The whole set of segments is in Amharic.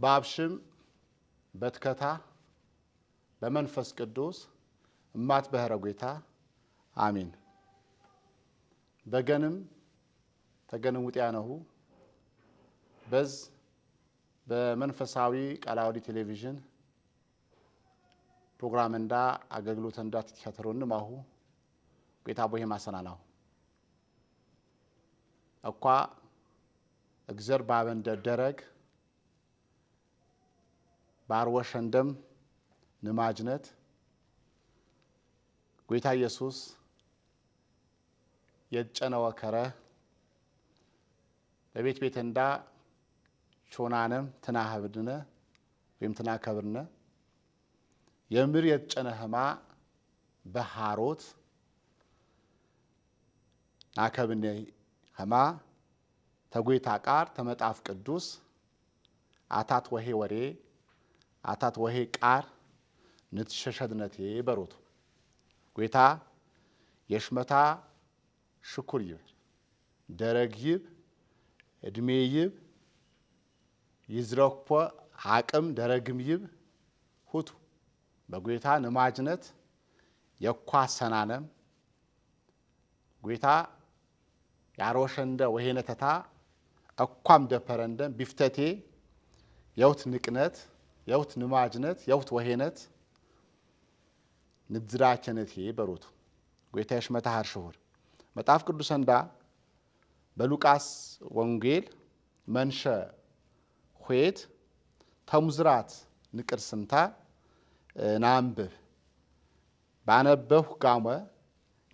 በአብሽም በትከታ በመንፈስ ቅዱስ እማት በህረ ጌታ አሜን። በገንም ተገንም ውጥያነሁ በዝ በመንፈሳዊ ቃላውዲ ቴሌቪዥን ፕሮግራም እንዳ አገልግሎት እንዳ ተከታተሉን ማሁ ጌታ ቦሄ ማሰናናው አኳ እግዚአብሔር ባበንደ ደረግ ባርወሸንደም ንማጅነት ጌታ ኢየሱስ የጨነወ ከረ ለቤት እንዳ ቾናንም ተናህብድነ ወይም ተናከብርነ የምር የጨነህማ በሃሮት ናከብነ ህማ ተጎይታ ቃር ተመጣፍ ቅዱስ አታት ወሄ ወሬ አታት ወሄ ቃር ንትሸሸድነቴ በሮቱ ጌታ የሽመታ ሽኩር ይብ ደረግ ይብ እድሜ ይብ ይዝረክፖ አቅም ደረግም ይብ ሁቱ በጌታ ንማጅነት የኳሰናነም ጌታ ያሮሸንደ ወሄነተታ አቋም ደፈረንደም ቢፍተቴ የውት ንቅነት የውት ንማጅነት የውት ወሄነት ንድራቸነቴ በሮቱ ጌታ የሽመታ ሀርሽሁር መጣፍ ቅዱስ እንዳ በሉቃስ ወንጌል መንሸ ሆይት ተሙዝራት ንቅር ስምታ ናምብብ ባነበሁ ጋመ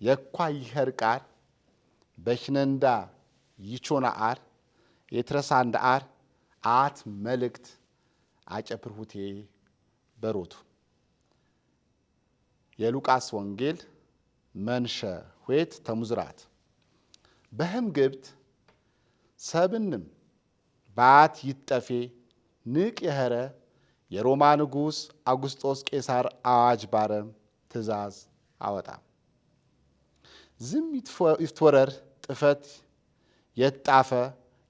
የኳ ይኸር ቃር በሽነንዳ ይቾና አር የትረሳንዳ አር አት መልእክት አጨፕርሁቴ በሮቱ የሉቃስ ወንጌል መንሸ ሆይት ተሙዝራት በህም ግብት ሰብንም ባት ይጠፌ ንቅ የኸረ የሮማ ንጉስ አውግስጦስ ቄሳር አዋጅ ባረም ትእዛዝ አወጣ ዝም ይትወረር ጥፈት የጣፈ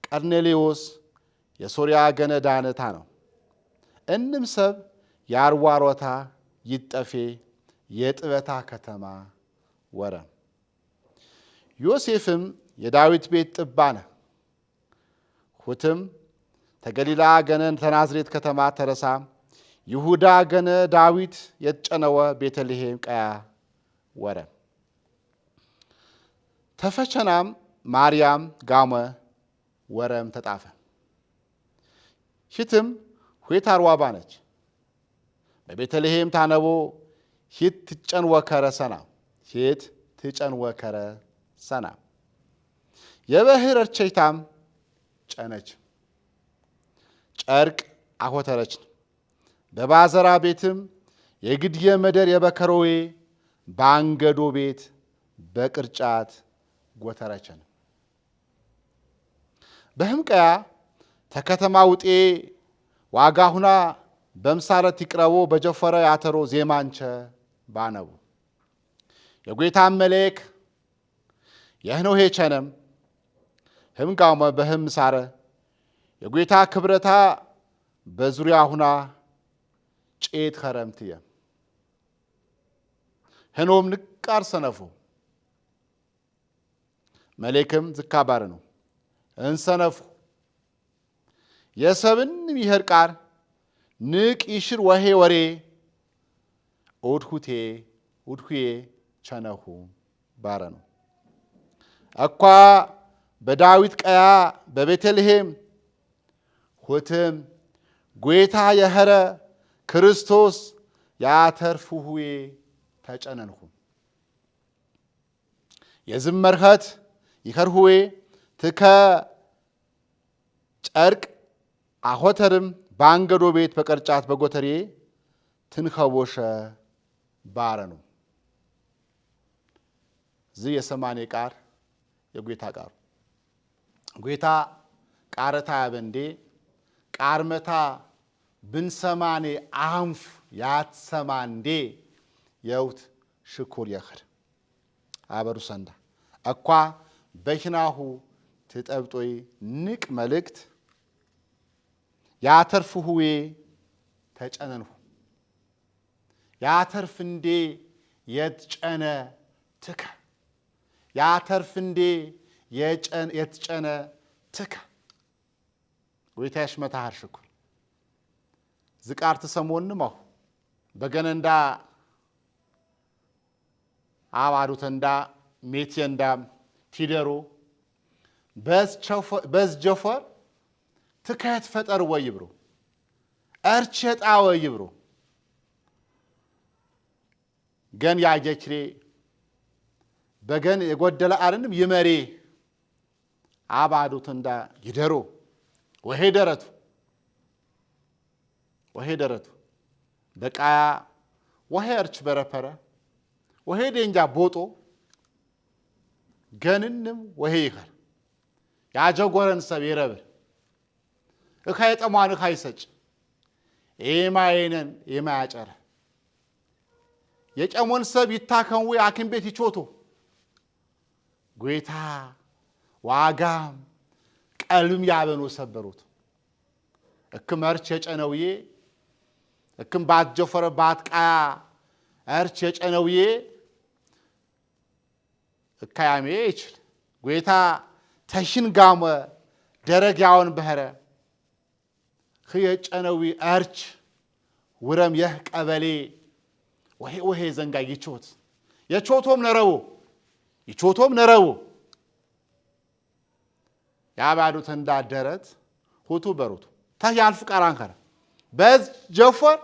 ቀርኔሌዎስ የሶሪያ ገነዳነታ ነው እንም ሰብ ያርዋሮታ ይጠፌ የጥበታ ከተማ ወረ ዮሴፍም የዳዊት ቤት ጥባነ ሁትም ተገሊላ ገነን ተናዝሬት ከተማ ተረሳ ይሁዳ ገነ ዳዊት የጨነወ ቤተልሔም ቀያ ወረ ተፈቸናም ማርያም ጋመ ወረም ተጣፈ ሽትም ሁት አርዋባ ነች በቤተልሔም ታነቦ ሂት ትጨን ወከረ ሰና ሂት ትጨን ወከረ ሰና የበህር እርቸይታም ጨነች ጨርቅ አሆተረች በባዘራ ቤትም የግድየ መደር የበከሮዌ ባንገዶ ቤት በቅርጫት ጎተረችን በህምቀያ ተከተማ ውጤ ዋጋ ሁና በምሳረት ይቅረቦ በጀፈረ ያተሮ ዜማንቸ ባነቡ የጌታ መልአክ የህኖሄ ቸነም ህምጋውመ በህም ሳረ የጌታ ክብረታ በዙሪያ ሁና ጬት ከረምትየ ህኖም ንቃር ሰነፉ መልአክም ዝካባር ነው እንሰነፉ የሰብን ይሄር ቃር ንቅ ይሽር ወሄ ወሬ ኡድሁዬ ቸነሁ ባረ ነው አኳ በዳዊት ቀያ በቤተልሔም ሁትም ጌታ የኸረ ክርስቶስ ያተርፉሁዬ ተጨነንሁ የዝመርኸት ይኸርሁዌ ትከ ጨርቅ አሆተርም ባንገዶ ቤት በቀርጫት በጎተሬ ትንኸቦሸ ባረ ነው ዝ የሰማኔ ቃር የጌታ ቃር ጌታ ቃረታ ያበንዴ ቃርመታ ብንሰማኔ አንፍ ያትሰማንዴ የውት ሽኩር የኽር አበሩ ሰንዳ እኳ በሽናሁ ትጠብጦይ ንቅ መልእክት ያተርፍ ሁዌ ተጨነንሁ ያተርፍ እንዴ የትጨነ ትከ ያተርፍ እንዴ የትጨነ ትከ ወይታሽ መታሃርሽኩ ዝቃርት ሰሞንም አሁ በገነንዳ አባሩተንዳ ሜቴንዳ ቲደሮ በዝ ጀፈር ትከት ፈጠር ወይብሩ አርቸጣ ወይብሩ ገን ያጀችሬ በገን የጎደለ አርንም ይመሬ አባዱተንዳ ይደሮ ወሄደረቱ በቃያ ወሄርች በረፐረ ወሄደንጃ ቦጦ ገንንም ወሄይኸር ያጀጎረን ሰብ ይረብር እካይ ጠማን እካይ ሰጭ ኤማይነን ኤማያጨረ የጨሞን ሰብ ይታከንው አኪም ቤት ይቾቶ ጎይታ ዋጋም ቀልም ያበኑ ሰበሩት እክም አርች የጨነውዬ እክም ባትጀፈረ ባትቃያ አርች የጨነውዬ እካያሜ ይችል ጎይታ ተሽን ጋመ ደረጃውን በህረ የጨነዊ አርች ውረም የህ ቀበሌ ወሄ ዘንጋ ይቾት የቾቶም ነረው ያባዱት እንዳደረት ሁቱ በሩቱ ታያልፍ ቀራንከረ በዝ ጀፈር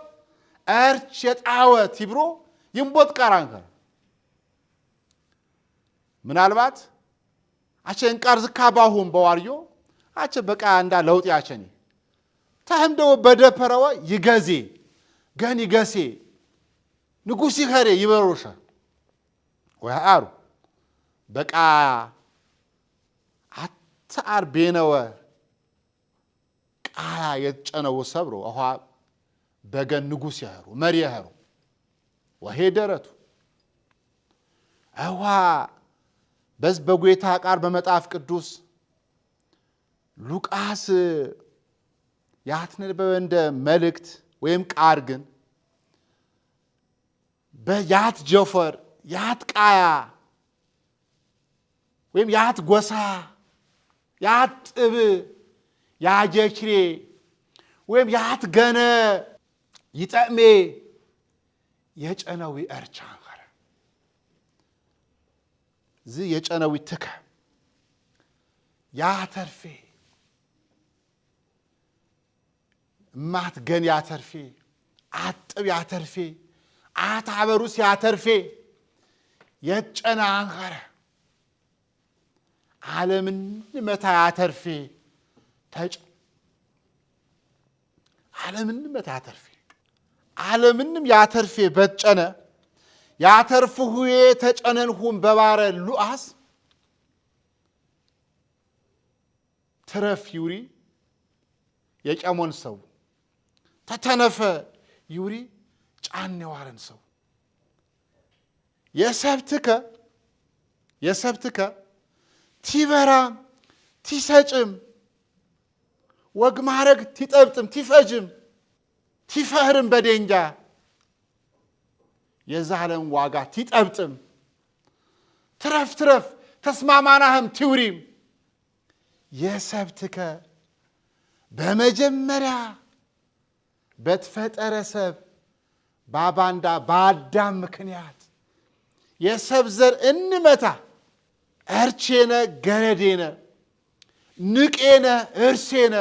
አርች የጣወት ይብሮ ይምቦት ቀራንከረ ምናልባት አቸን ቃርዝ ካባሁን በዋርዮ አቸ በቃ እንዳ ለውጥ ያቸኒ ታህምደው በደፈረው ይገዜ ገን ይገሴ ንጉሲ ኸሬ ይበሮሻ ወአሩ በቃ አታር ቤነወ ቃያ የጨነው ሰብሮ አሃ በገን ንጉስ ያሩ መሪ ያሩ ወሄደረቱ አዋ በዝ በጎይታ ቃር በመጣፍ ቅዱስ ሉቃስ ያትነበበ እንደ መልእክት ወይም ቃር ግን በያት ጀፈር ያት ቃያ ወይም ያት ጎሳ ያት ጥብ ያጀችሬ ወይም ያት ገነ ይጠሜ የጨነዊ አርቻን ኸረ ዝ የጨነዊ ትከ ያተርፌ ማት ገን ያተርፌ አጥብ ያተርፌ አታበሩስ ያተርፌ የጨና አንኸረ ዓለምን መታ ያተርፌ ዓለምን መታ ያተርፌ ዓለምንም ያተርፌ በጨነ ያተርፉ ሁዬ ተጨነንሁም በባረ ሉአስ ትረፍ ዩሪ የጨሞን ሰው ተተነፈ ዩሪ ጫን ዋረን ሰው የሰብትከ ቲበራ ቲሰጭም ወግ ማረግ ቲጠብጥም ቲፈጅም ቲፈህርም በደንጃ የዛለም ዋጋ ቲጠብጥም ትረፍ ተስማማናህም ቲውሪም የሰብትከ በመጀመሪያ በተፈጠረ ሰብ ባባንዳ ባዳም ምክንያት የሰብ ዘር እንመታ አርቼነ ገረዴነ ንቄነ እርሴነ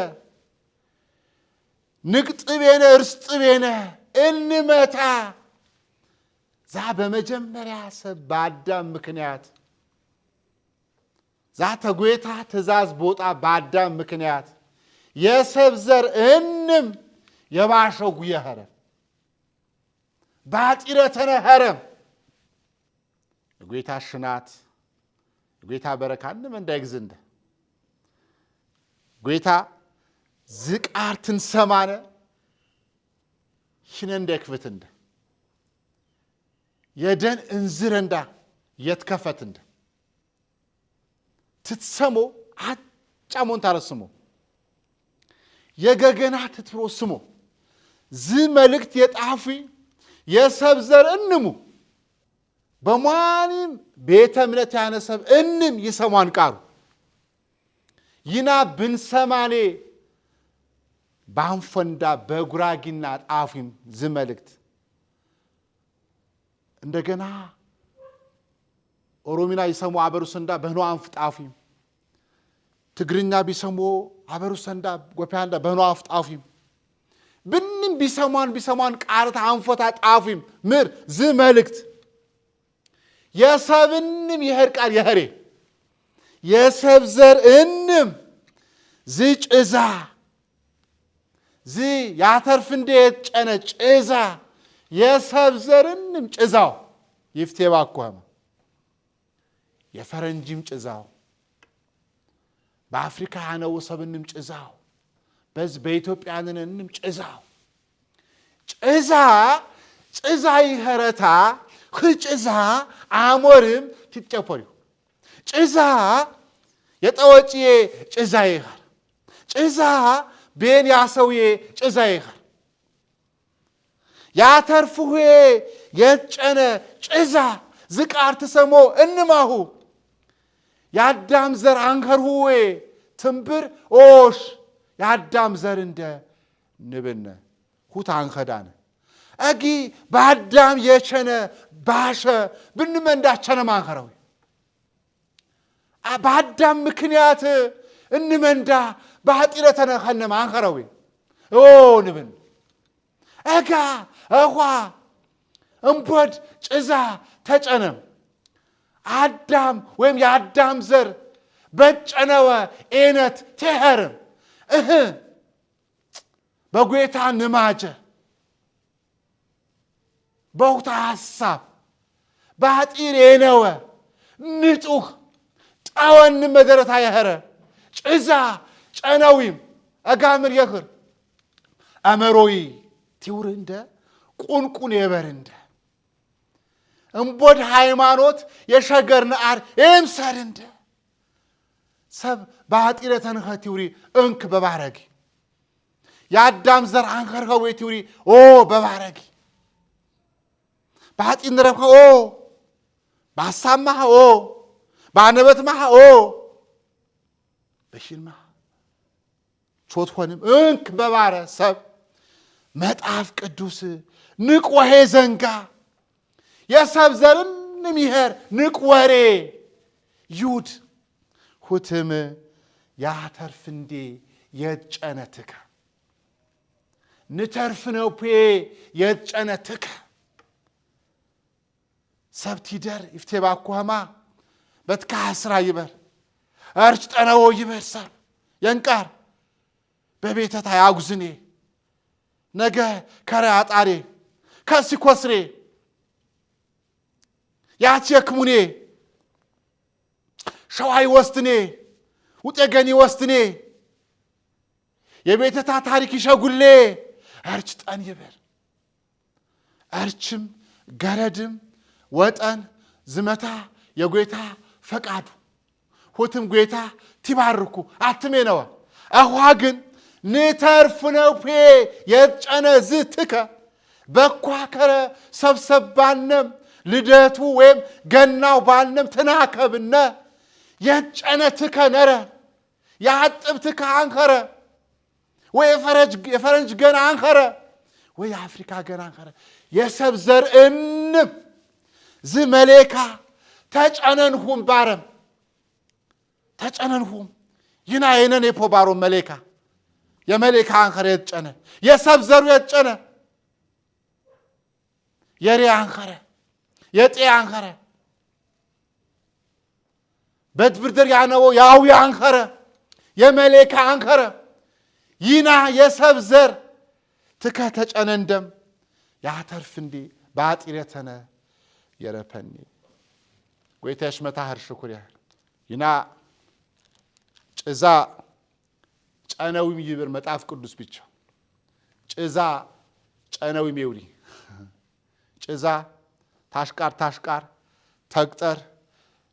ንቅጥቤነ እርስጥቤነ እንመታ ዛ በመጀመሪያ ሰብ ባዳም ምክንያት ዛ ተጎይታ ትእዛዝ ቦጣ ባዳም ምክንያት የሰብ ዘር እንም የባሸጉ የኸረ ባጢረተነ ኸረም የጎይታ ሽናት የጎይታ በረካንም እንዳይግዝንደ ጎይታ ዝቃርትን ሰማነ ሽነ እንደክፍትንደ የደን እንዝረንዳ የትከፈትንደ ትትሰሞ አጫሞን ታረስሞ የገገና ትትሮ ስሞ ዝ መልእክት የጣፊ የሰብዘር እንሙ በማንም ቤተ እምነት ያነሰብ እንም ይሰማን ቃሩ ይና ብንሰማኔ ባንፈንዳ በጉራጊና ጣፊም ዝ መልእክት እንደገና ኦሮሚና ይሰሙ አበሩሰንዳ በህኖ አንፍጣፊም ትግርኛ ቢሰሙ አበሩሰንዳ ጎፓንዳ በህኖ አንፍጣፊም ብንም ቢሰማን ቃርታ አንፈታ ጣፊም ምር ዝ መልእክት የሰብንም ይሄር ቃል የሄሬ የሰብዘር እንም ዝ ጭዛ ዝ ያተርፍ እንዴት ጨነ ጭዛ የሰብዘርንም ጭዛው ይፍቴባ እኮማ የፈረንጂም ጭዛው በአፍሪካ ያነው ሰብንም ጭዛው በዝ በኢትዮጵያንንም ጭዛው ጭዛ ይሄረታ ጭዛ አሞርም ትጨፈሪው ጭዛ የጠወጪዬ ጭዛ ይሄር ጭዛ ቤን ያሰውዬ ጭዛ ይሄር ያተርፉዬ የጨነ ጭዛ ዝቃር ተሰሞ እንማሁ ያዳም ዘር አንከርሁዌ ትምብር ኦሽ ያዳም ዘር እንደ ንብነ ሁት አንከዳነ አጊ ባዳም የቸነ ባሸ ብንመንዳቸነ ማንከራዊ ባዳም ምክንያት እንመንዳ ባጢረተነ ከነ ማንከራዊ ኦ ንብን አጋ አኳ እምቦድ ጭዛ ተጨነም አዳም ወይም የአዳም ዘር በጨነወ ኤነት ተሄርም በጌታ ንማጀ በውታ ሐሳብ ባጢር የነወ ንጹህ ጣወን መደረታ ያሄረ ጭዛ ጨነዊም አጋምር የኽር አመሮይ ትውርንደ ቁንቁን የበርንደ እምቦድ ሃይማኖት የሸገር ነአር ኤምሰርንደ ሰብ ባጢረተን ኸቲውሪ እንክ በባረጊ ያዳም ዘር አንከርከው ወይቲውሪ ኦ በባረጊ ባጢን ረፈ ኦ ባሳማህ ኦ ባነበትማህ ኦ በሽልማህ ቾትሆንም እንክ በባረ ሰብ መጣፍ ቅዱስ ንቆሄ ዘንጋ የሰብ ዘርንም ይሄር ንቆሬ ይሁድ ሁትም ያተርፍ እንዴ የጨነትከ ንተርፍ ነው ፔ የጨነትከ ሰብቲደር ይፍቴባኩሃማ በትካ ስራ ይበር አርጭ ጠነው ይበር ሰብ የንቃር በቤተታ ያጉዝኔ ነገ ከረ አጣሬ ከሲኮስሬ ያቸክሙኔ ሸዋይ ወስትኔ ውጤገኒ ወስትኔ የቤተታ ታሪክ ይሸጉሌ አርጭ ጠን ይበር አርጭም ገረድም ወጠን ዝመታ የጌታ ፈቃዱ ሁትም ጌታ ትባርኩ አትሜ ነው አሁን ግን ንተርፍ ነው ፔ የጨነ ዝትከ በኳከረ ሰብሰባንም ልደቱ ወይም ገናው ባልንም ተናከብነ የጨነትከ ነረ ያጥብትከ አንከረ ወይ የፈረንጅ ገና አንከረ ወይ አፍሪካ ገና አንከረ የሰብዘር እንብ ዝ መሌካ ተጨነንሁም ባረም ተጨነንሁም ይና የነን የፖባሮ መሌካ የመሌካ አንከረ የጨነ የሰብዘሩ የጨነ የሬ አንከረ የጤ አንከረ በድብርድር ያነው ያው አንከረ የመሌካ አንከረ ይና የሰብዘር ትከ ተጨነንደም ያተርፍ እንዲ ባጢረተነ የረፐኒ ጎይታሽ መታህር ሽኩር ያህል ይና ጭዛ ጨነዊም ይብር መጣፍ ቅዱስ ብቻ ጭዛ ጨነዊም ይውሪ ጭዛ ታሽቃር ተቅጠር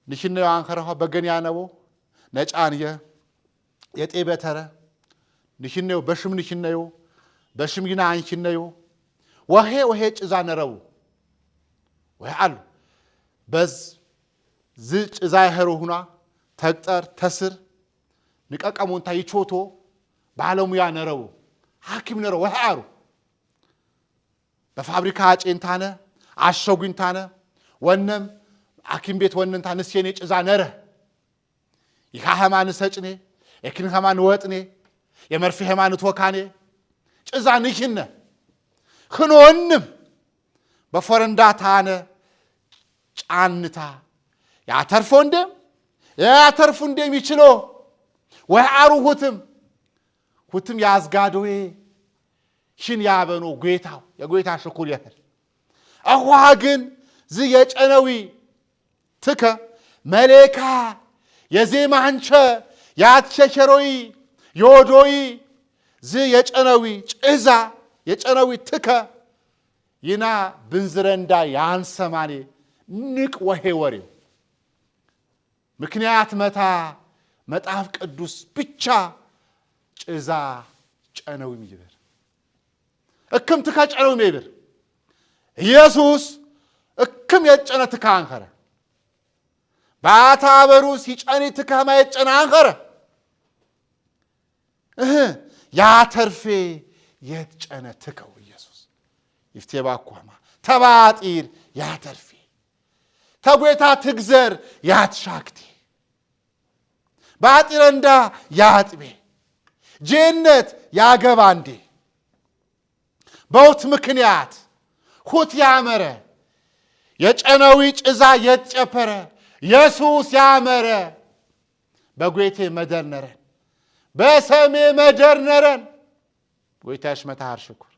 ንሽነው አንከረው በገን ያነቦ ነጫንየ የጤበተረ ንሽነዮ በሽም ንሽነዮ በሽም ይና አንሽነዮ ወሄ ጭዛ ነረው ወይ አሉ በዝ ዝ ጭዛ ይሄሩና ተቅጠር ተስር ንቀቀሙንታ ይቾቶ ባለሙያ ነረው ሐኪም ነረው ወይ አሩ በፋብሪካ አጨንታነ አሸጉንታነ ወነም ሐኪም ቤት ወነንታ ንስየኔ ጭዛ ነረ ይካ ሃማን ሰጭኔ የክን ሃማን ወጥኔ የመርፊ ሃማን ተወካኔ ጭዛ ንሽነ خنونم بفرنداتانه ጫንታ ያተርፉ እንደሚችለው ወአሩሁትም ያዝጋዶዬ ሽን ያበኖ ጌታው የጌታ ሽኩር ያህል አሁን ግን የጨነዊ ትከ መለካ የዜማንቸ ያትሸሸሮይ ዮዶይ የጨነዊ ጭዛ የጨነዊ ትከ ይና ብንዝረንዳ ያንሰማኔ ንቅ ወሬው ምክንያት መጣፍ ቅዱስ ብቻ ጭዛ ጨነው የሚይበር እክም ትካ ጨነው የሚይበር ኢየሱስ እክም የጨነ ትካ አንኸረ ባታበሩ ሲጨኒ ትካ ማይጨና አንኸረ ያተርፌ የጨነ ትካው ኢየሱስ ይፍቴባኳማ ተባጢር ያተርፌ ተጎታ ትግዘር ያትሻክቲ ባጢረንዳ ያጥቤ ጀነት ያገባንዴ በውት ምክንያት ሁት ያመረ የጨነዊ ጭዛ የጨፈረ ኢየሱስ ያመረ በጎቴ መደርነረን በሰሜ መደርነረን ጎይታሽ መታር ሽኩር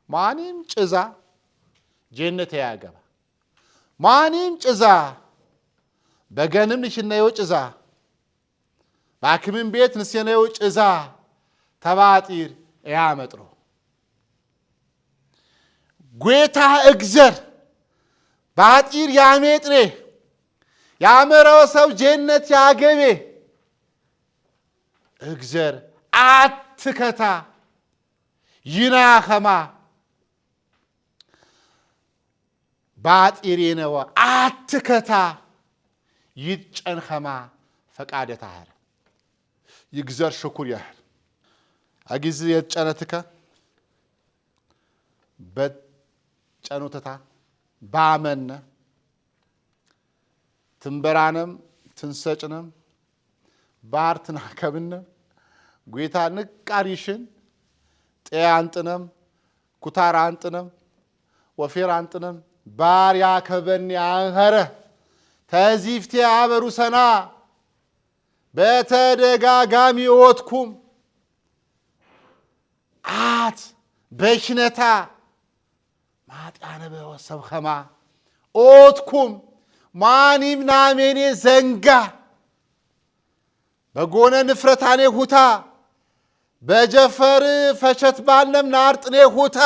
ማንም ጭዛ ጀነት ያገባ ማንም ጭዛ በገንም ንሽነዮ ጭዛ ባክምን ቤት ንስየነዮ ጭዛ ተባጢር ያመጥሮ ጎታ እግዘር ባጢር ያሜጥሬ ያመረው ሰው ጀነት ያገቤ እግዘር አትከታ ይናኸማ ባጢሬነዋ አትከታ ይጨንኸማ ፈቃደታ አረ ይግዘር ሽኩር ያህል አጊዝ የጨነትከ በጨኑተታ ባመነ ትንበራንም ትንሰጭንም ባርትና ከብነ ጎታ ንቃሪሽን ጤያንጥነም ኩታራንጥነም ወፌራንጥነም ባሪያ ከበኒ አንኸረ ተዚፍቴ አበሩሰና በተደጋጋሚ ወጥኩም አት በሽነታ ማጣነ በወሰብኸማ ኦትኩም ማኒም ናሜኔ ዘንጋ በጎነ ንፍረታኔ ሁታ በጀፈር ፈቸት ባለም ናርጥኔ ሁታ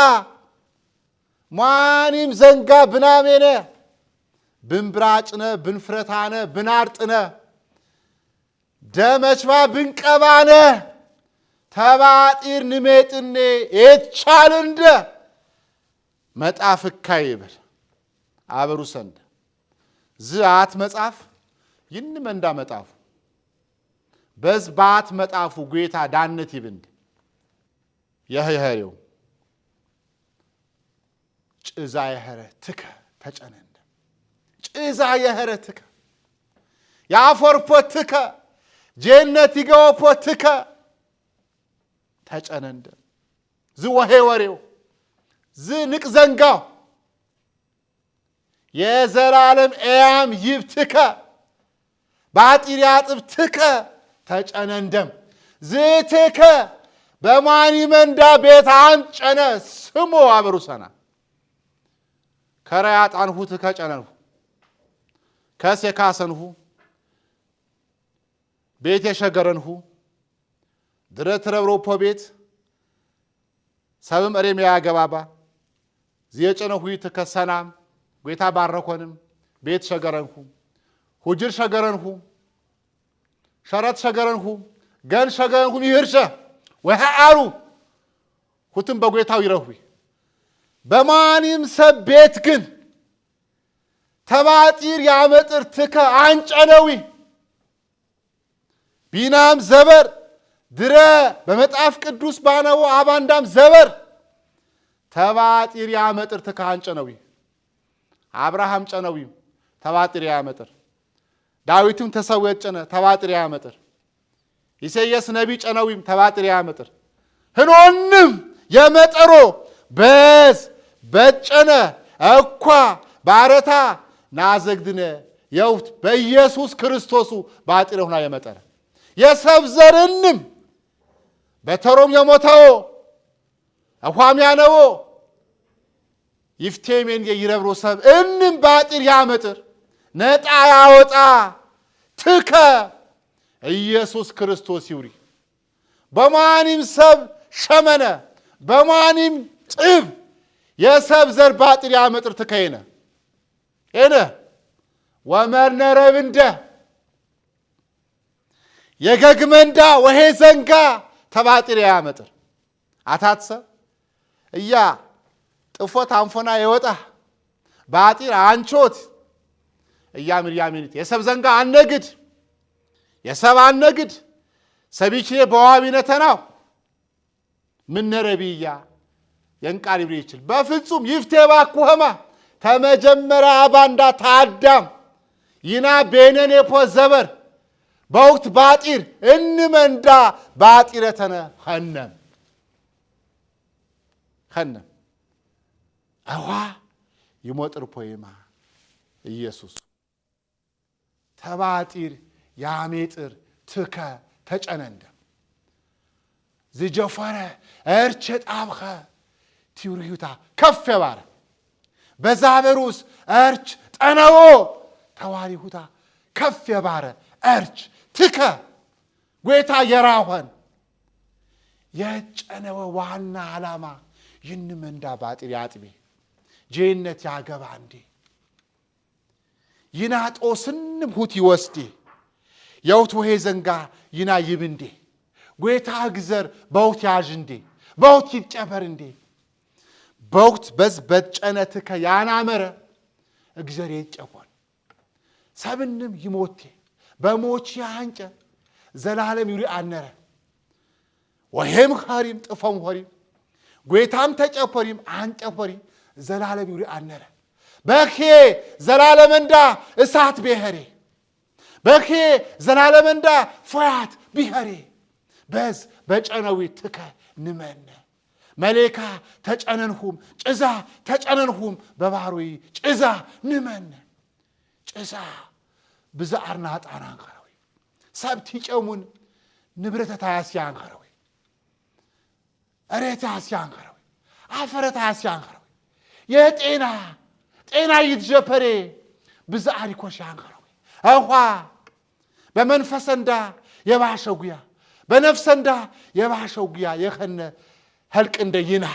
ማኒም ዘንጋ ብናሜነ ብንብራጭነ ብንፍረታነ ብናርጥነ ደመችባ ብንቀባነ ተባጢር ንሜጥኔ የቻልንደ መጣፍካ ይብል አበሩ ሰንደ ዝአት መጣፍ ይንመንዳ መጣፉ በዝባት መጣፉ ጎታ ዳነት ይብንድ የህየው ጭዛ የህረ ትከ ተጨነንደ ጭዛ የህረ ትከ ያፎርፖ ትከ ጀነት ይገወፖ ትከ ተጨነንደ ዝወሄ ወሬው ዝንቅ ዘንጋው የዘላለም ኤያም ይብትከ ባጢር ያጥብ ትከ ተጨነንደም ዝትከ በማኒ መንዳ ቤት አንጨነ ስሙ አበሩሰና ከራያጣንሁ ትከ ጨነንሁ ከሴካሰንሁ ቤት የሸገረንሁ ድረት ረብሮፖ ቤት ሰብም እሬም ያገባባ ዝየጨነሁ ይተከሰናም ጎታ ባረኮንም ቤት ሸገረንሁ ሁጅር ሸገረንሁ ሸረት ሸገረንሁ ገን ሸገረንሁ ይህርሸ ወሃአሩ ሁትም በጎይታው ይረሁይ በማንም ሰብ ቤት ግን ተባጢር ያመጥር ትከ አንጨነዊ ቢናም ዘበር ድረ በመጣፍ ቅዱስ ባነው አባንዳም ዘበር ተባጢር ያመጥር ትከ አንጨነዊ አብርሃም ጨነዊ ተባጢር ያመጥር ዳዊትም ተሰወየ ጨነ ተባጢር ያመጥር ኢሳይያስ ነቢ ጨነዊም ተባጢር ያመጥር ህኖንም የመጠሮ በዝ በጨነ እኳ ባረታ ናዘግድነ የውት በኢየሱስ ክርስቶስ ባጢረውና የመጠረ የሰብዘርንም በተሮም የሞተው አቋም ያነው ይፍቴሜን የይረብሮ ሰብ እንም ባጢር ያመጥር ነጣ ያወጣ ትከ ኢየሱስ ክርስቶስ ይውሪ በማንም ሰብ ሸመነ በማንም ጥብ የሰብ ዘር ባጢር ያመጥር ትከይነ እነ ወመርነረብንደ የገግመንዳ ወሄ ዘንጋ ተባጢር ያመጥር አታትሰ እያ ጥፎት አንፎና የወጣ ባጢር አንቾት እያ ምርያሚኒት የሰብ ዘንጋ አነግድ የሰብ አነግድ ሰቢችኔ በዋቢነተናው ምን ነረቢያ የንቃል ይብሪ ይችል በፍጹም ይፍቴባ ኩኸማ ተመጀመሪያ አባንዳ ታዳም ይና ቤነኔ ፖዘበር በወቅት ባጢር እንመንዳ ባጢረተነ ኸነም አዋ ይሞጥር ፖይማ ኢየሱስ ተባጢር ያሜጥር ትከ ተጨነንደ ዝጀፈረ እርቸ ጣብኸ ቲውሪዩታ ከፍ የባረ በዛበሩስ እርች ጠነዎ ተዋሪሁታ ከፍ የባረ እርች ትከ ጎይታ የራሆን የጨነወ ዋና ዓላማ ይንመንዳ ባጢር ያጥቢ ጄነት ያገባ እንዴ ይናጦስንም ሁት ይወስዴ የውት ወሄ ዘንጋ ይና ይብንዴ ጎይታ ግዘር በውት ያዥ እንዴ በውት ይጨበር እንዴ በውት በዝ በጨነትከ ያናመረ እግዚአብሔር ይጨቆን ሰብንም ይሞቴ በሞች ያንጨ ዘላለም ይሪ አነረ ወሄም ኸሪም ጥፈም ኸሪም ጎይታም ተጨፈሪም አንጨፈሪ ዘላለም ይሪ አነረ በኬ ዘላለም እንዳ እሳት ቢሄሬ በኬ ዘላለም እንዳ ፎያት ቢሄሬ በዝ በጨነዊ ትከ ንመነ መሌካ ተጨነንሁም ጭዛ ተጨነንሁም በባህሩይ ጭዛ ንመነ ጭዛ ብዛርና ጣናን ከረዊ ሰብቲ ጨሙን ንብረተ ታያስያን ከረዊ እሬታ ያስያን ከረዊ አፈረታ ያስያን ከረዊ ጤና ይትጀፐሬ ብዛር ይኮሻን ከረዊ አኳ በመንፈሰንዳ የባሸጉያ በነፍሰንዳ የባሸጉያ የኸነ ህልቅ እንደይና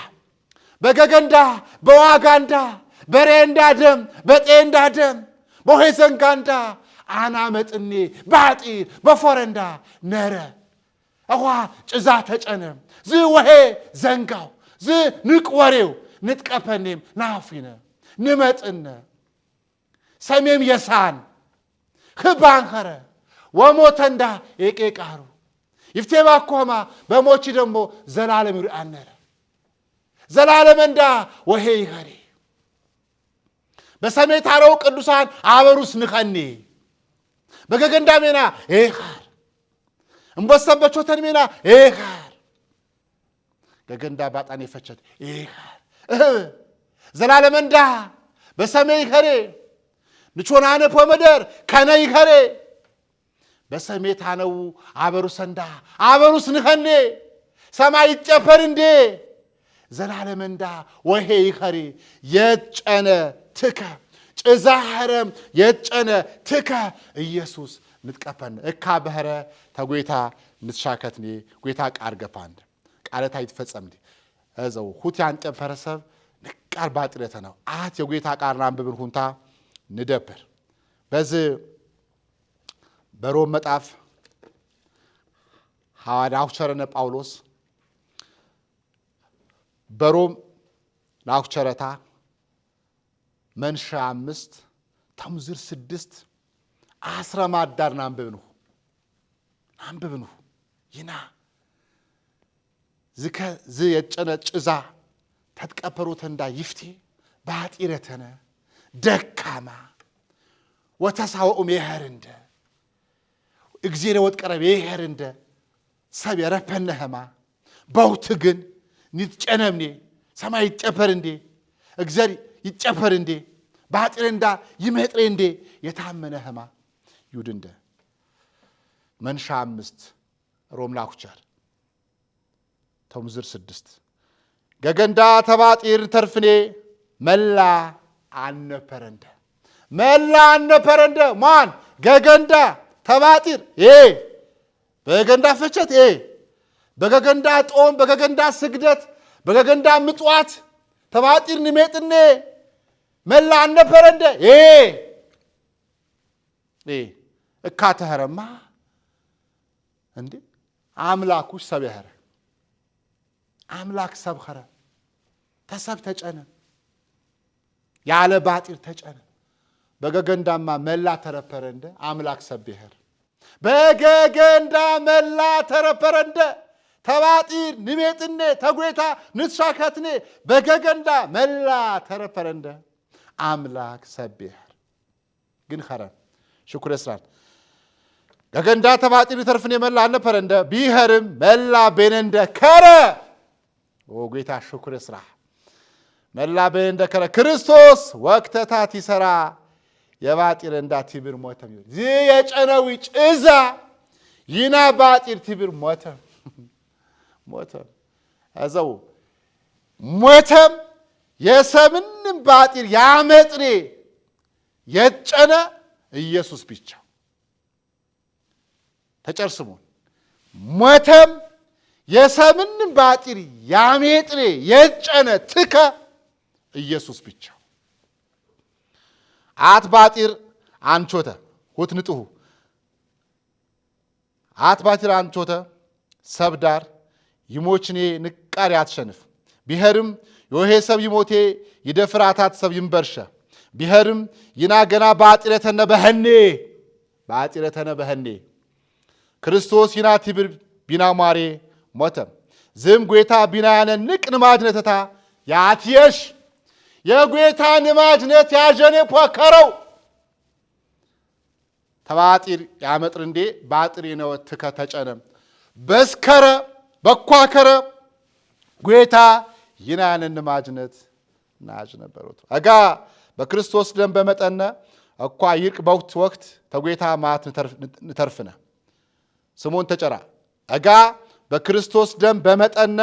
በገገንዳ በዋጋንዳ በሬንዳ ደም በጤንዳ ደም በሆይዘንጋንዳ አናመጥኔ ባጢር በፎረንዳ ነረ አዋ ጭዛ ተጨነም ዝ ወሄ ዘንጋው ዝ ንቅ ወሬው ንጥቀፈኔም ናፊነ ንመጥነ ሰሜም የሳን ህባንኸረ ወሞተንዳ የቄቃሩ ይፍቴባ ኮማ በሞች ደግሞ ዘላለም ይሪ አነረ ዘላለም እንዳ ወሄ ይኸሬ በሰሜት አረው ቅዱሳን አበሩስ ንኸኔ በገገንዳ ሜና ይኸር እምበሰበቾ ተንሜና ይኸር ገገንዳ ባጣን የፈቸት ይኸር ዘላለም እንዳ በሰሜ ይኸሬ ንቾናነ ፖመደር ከነ ይኸሬ በሰሜት አነው አበሩስ እንዳ አበሩስ ንኸኔ ሰማይ ይጨፈር እንዴ ዘላለም እንዳ ወሄ ይኸሬ የጨነ ትከ ጭዛህረም የጨነ ትከ ኢየሱስ ንጥቀፈን እካ በህረ ተጎይታ ንትሻከትኔ ጎይታ ቃር ገፋንድ ቃለታ ይትፈጸምድ እዘው ሁት ያንጨፈረ ሰብ ንቃር ባጥረተ ነው አት የጎይታ ቃርና አንብብን ሁንታ ንደብር በዚህ በሮም መጣፍ ሐዋርያው ቸረነ ጳውሎስ በሮም ናኩቸረታ መንሻ 5 ተምዝር 6 አስረማዳር ናንብብኑ ይና ዝ የጨነ ጭዛ ተጥቀፈሩት እንዳ ይፍቴ ባጢረተነ ደካማ ወተሳውም ይሄርንደ እግዚአብሔር ወጥቀረብ ይሄርንደ ሰብ ያረፈነህማ በውት ግን ንትጨነምኔ ሰማይ ይጨፈር እንዴ እግዚአብሔር ይጨፈር እንዴ ባጢረንዳ ይመጥሬ እንዴ የታመነህማ ይውድንደ መንሻ 5 ሮም ላኩቸር ተምዝር 6 ገገንዳ ተባጢር ተርፍኔ መላ አነፈረንደ ማን ገገንዳ ተባጢር በገገንዳ ፈቸት በገገንዳ ጦም በገገንዳ ስግደት በገገንዳ ምጽዋት ተባጢር ንሜጥኔ መላ አነፈረንደ እካተህረማ እንዴ አምላኩሽ ሰብያረ አምላክ ሰብኸረ ተሰብ ተጨነ ያለ ባጢር ተጨነ በገገንዳማ መላ ተረፈረንደ አምላክ ሰብየር በገገንዳ መላ ተረፈረንደ ተባጢር ንሜጥኔ ተጎታ ንትሻከትኔ በገገንዳ መላ ተረፈረንደ አምላክ ሰብየር ግን ኸረ ሽኩር እስራን ገገንዳ ተባጢር ተርፍኔ መላ አነፈረንደ ቢሄርም መላ ቤነንደ ከረ ወጌታ ሽኩር እስራ መላ ቤነንደ ከረ ክርስቶስ ወቅተታት ይሰራ የባጢር እንዳ ቲብር ሞተም ይል ዚ የጨነዊ ጭዛ ይና ባጢር ቲብር ሞተም አዘው ሞተም የሰምንም ባጢር ያመጥኔ የጨነ ኢየሱስ ብቻ ተጨርስሙን ሞተም የሰምንም ባጢር ያመጥኔ የጨነ ትከ ኢየሱስ ብቻ አት ባጢር አንቾተ ሁት ንጥሁ አት ባጢር አንቾተ ሰብዳር ይሞችኔ ንቃሪ አትሸንፍ ቢሄርም የሆሄ ሰብ ይሞቴ ይደፍራታት ሰብ ይንበርሸ ቢሄርም ይና ገና ባጢረተነ በህኔ ክርስቶስ ይና ቲብር ቢና ማሬ ሞተም ዝም ጎታ ቢና ያነ ንቅ ንማድነተታ ያትየሽ የጎታ ንማድነት ያጀኔ ፖከረው ተባጢር ያመጥር እንዴ ባጢር ነው ተከተጨነም በስከረ በኳከረ ጎታ ይና ያነ ንማድነት ናጅ ነበሩት አጋ በክርስቶስ ደም በመጠነ እኳ ይርቅ ወቅት ተጎታ ማት ንተርፍነ ስሙን ተጨራ አጋ በክርስቶስ ደም በመጠነ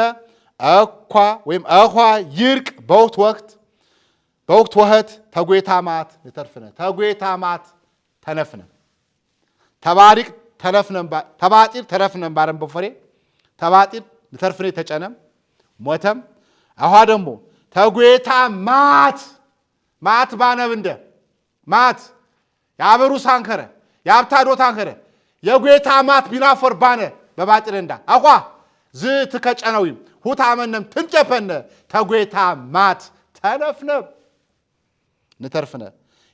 እኳ ወይም አኳ ይርቅ ወቅት ወህት ተጎታ ማት ንተርፍነ ተጎታ ማት ተነፍነ ተባሪቅ ተነፍነም ተባጢር ተረፍነም ባረም በፈሬ ተባጢር ንተርፍነ ተጨነም ሞተም አሃ ደሞ ተጎታ ማት ባነብንደ ማት ያበሩ ሳንከረ ያብታዶ ታንከረ የጎታ ማት ቢናፈር ባነ በባጢር እንዳ አኳ ዝ ተከጨነውም ሁታ አመነም ትንጨፈነ ተጎታ ማት ተነፍነ ንተርፍነ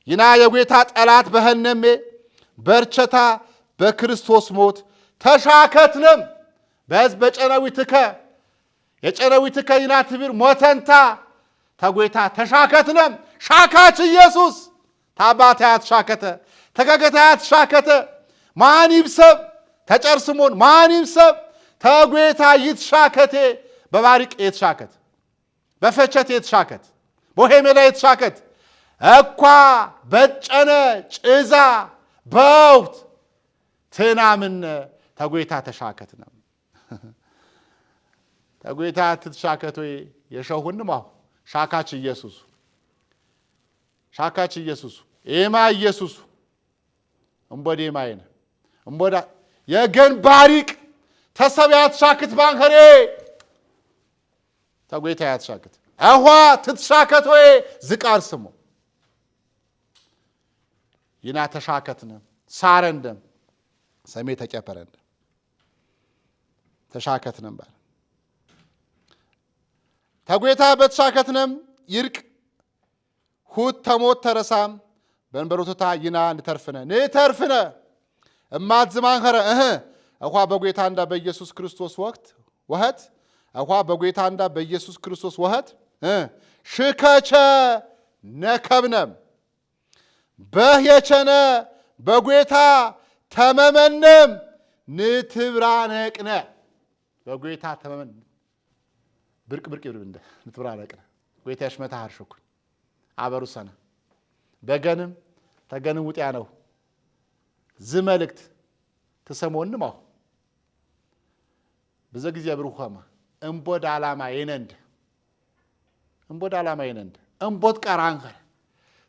ይና የጎታ ጠላት በህነሜ በርቸታ በክርስቶስ ሞት ተሻከትነም በህዝብ በጨነዊትከ የጨነዊትከ ይና ትብር ሞተንታ ተጎታ ተሻከትነም ሻካች ኢየሱስ ታባታያት ሻከተ ተገገታያት ሻከተ ማን ይብሰብ ተጨርስሞን ማን ይብሰብ ተጎታ ይትሻከቴ በባሪቅ ይትሻከት በፈቸት ይትሻከት ቦሄሜላ ይትሻከት እኳ በጨነ ጭዛ በውት ትናምን ተጎታ ተሻከትነም ተጎታ ትሻከቶ የሸሁንም ሻካች ኢየሱስ ኤማ ኢየሱስ እምቦዴ ማይነ እምቦዳ የገን ባሪቅ ተሰብያት ሻክት ባንከሬ ተጎታ ያትሻክት አኋ ትትሻከቶ ዝቃር ስሙ ይና ተሻከትነ ሳረንደም ሰሜ ተጨፈረንደ ተሻከትነም ባል ተጎታ በተሻከትነም ይርቅ ሁት ተሞት ተረሳም በንበሮታ ይና ንተርፍነ እማት ዝማንኸረ እኳ በጎታ እንዳ በኢየሱስ ክርስቶስ ወህት እኳ በጎታ እንዳ በኢየሱስ ክርስቶስ ወህት ሽከቸ ነከብነም በየቸነ በጎታ ተመመነም ንትብራነቅነ በጎታ ተመመን ብርቅ ይብር እንደ ንትብራነቅነ ጎታ ያሽመታ harshኩ አበሩሰና በገንም ተገንም ውጥያ ነው ዝመልክት ተሰሞንማው በዘ ጊዜ ብሩኸማ እንቦድ ዓላማ የነንድ እንቦድ ቀራንኸር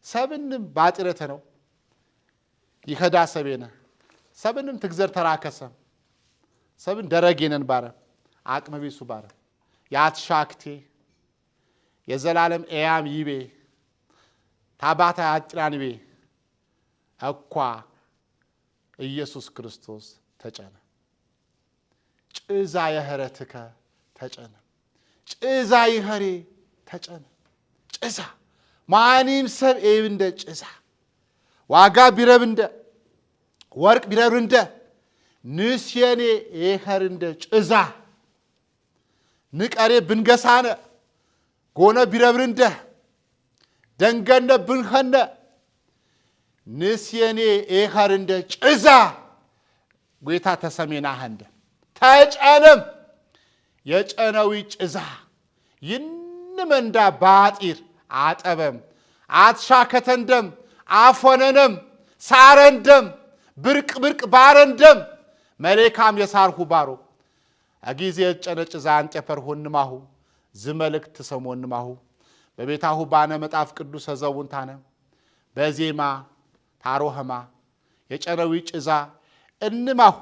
ሰብንም ባጥረተ ነው ይኸዳ ሰቤነ ሰብንም ትግዘር ተራከሰም ሰብን ደረጌነን ባረ አቅመ ቢሱ ባረ ያትሻክቴ የዘላለም ኤያም ይቤ ታባታ አጥራንቤ አኳ ኢየሱስ ክርስቶስ ተጨነ ጭዛ የህረትከ ተጨነ ጭዛ ይኸሬ ተጨነ ጭዛ ማኒም ሰብ ኤብንደ ጭዛ ዋጋ ቢረብንደ ወርቅ ቢረብንደ ንስየኔ ይኸርንደ ጭዛ ንቀሬ ብንገሳነ ጎነ ቢረብንደ ደንገነ ብንኸነ ንስየኔ ይኸርንደ ጭዛ ጎታ ተሰሜናኸንደ ተጨነም የጨነዊ ጭዛ ይንመንዳ ባጢር አጠበም አትሻከተንደም አፎነነም ሳረንደም ብርቅ ባረንደም መሌካም የሳርሁ ባሮ አጊዜ የጨነ ጭዛ አንጨፈርሁንማሁ ዝመልክት ተሰሞንማሁ በቤታሁ ባነ መጣፍ ቅዱስ ዘውንታነ በዜማ ታሮህማ የጨነዊ ጭዛ እንማሁ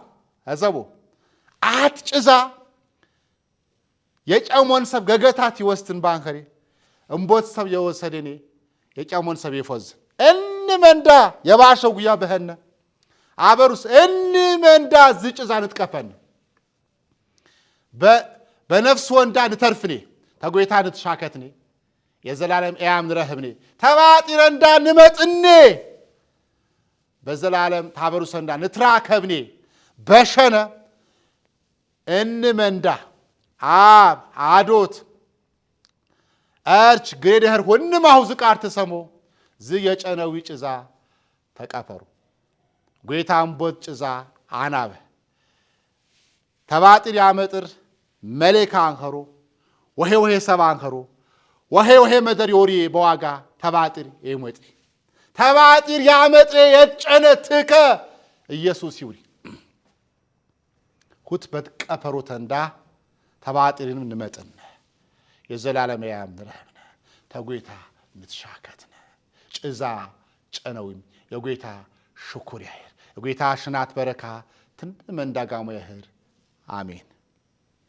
አዘቦ አት ጭዛ የጨሞን ሰብ ገገታት ይወስትን ባንከሪ እንቦት ሰብ የወሰደኔ የጨሞን ሰብ ይፎዝ እንመንዳ የባሸው ጉያ በህነ አበሩስ እንመንዳ ዝጭዛ ንጥቀፈን በነፍስ ወንዳ ንተርፍኔ ተጎይታ ንትሻከትኔ የዘላለም ኤያም ንረህብኔ ተባጢረንዳ ንመጥኔ በዘላለም ታበሩሰንዳ ንትራከብኔ በሸነ እንመንዳ አብ አዶት አርች ግሬደር ወንማሁ ዝቃር ተሰሞ የጨነዊ ጭዛ ተቀፈሩ ጎይታም ቦት ጭዛ አናበ ተባጢር ያመጥር መሌካ አንከሩ ወሄ ሰባ አንከሩ ወሄ መደር ዮሪ በዋጋ ተባጢር ይሞጥ ተባጢር ያመጥሬ የጨነ ትከ ኢየሱስ ይውሪ ኩት በተቀፈሩ ተንዳ ተባጢርን ንመጥነ የዘላለም ያምረህነ ተጎይታ ምትሻከትነ ጭዛ ጨነዊም የጎይታ ሽኩር ያህር የጎይታ ሽናት በረካ ትንመንዳጋሙ ያህር አሜን።